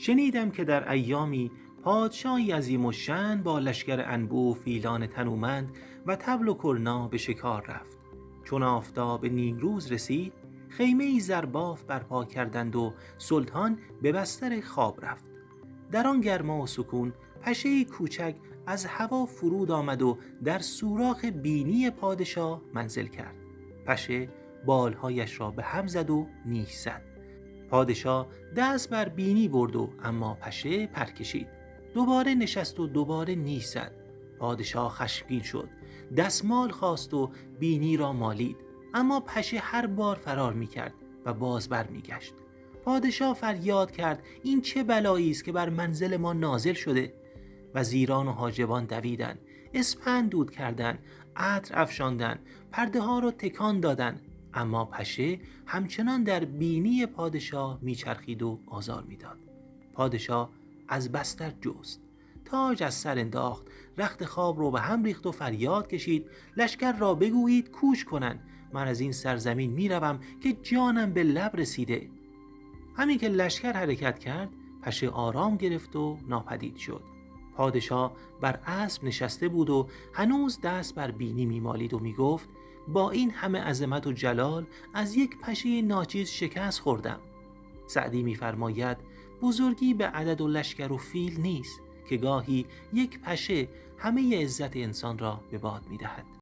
شنیدم که در ایامی پادشاهی عظیم الشأن با لشکر انبوه و فیلان تنومند و طبل و کرنا به شکار رفت. چون آفتاب نیمروز رسید، خیمه‌ای زرباف برپا کردند و سلطان به بستر خواب رفت. در آن گرما و سکون پشه‌ای کوچک از هوا فرود آمد و در سوراخ بینی پادشاه منزل کرد. پشه بالهایش را به هم زد و نیش زد. پادشاه دست بر بینی برد و اما پشه پر کشید. دوباره نشست و دوباره نیش زد. پادشاه خشمگین شد، دستمال خواست و بینی را مالید، اما پشه هر بار فرار می‌کرد و باز بر می‌گشت. پادشاه فریاد کرد این چه بلایی است که بر منزل ما نازل شده؟ وزیران و حاجبان دویدند، اسپند دود کردند، عطر افشاندند، پرده ها را تکان دادند، اما پشه همچنان در بینی پادشاه میچرخید و آزار میداد. پادشاه از بستر جست، تاج از سر انداخت، رخت خواب رو به هم ریخت و فریاد کشید لشکر را بگویید کوش کنند، من از این سرزمین میروم که جانم به لب رسیده. همین که لشکر حرکت کرد، پشه آرام گرفت و ناپدید شد. پادشاه بر اسب نشسته بود و هنوز دست بر بینی میمالید و میگفت با این همه عظمت و جلال از یک پشه ناچیز شکست خوردم. سعدی میفرماید بزرگی به عدد و لشکر و فیل نیست که گاهی یک پشه همه عزت انسان را به باد میدهد.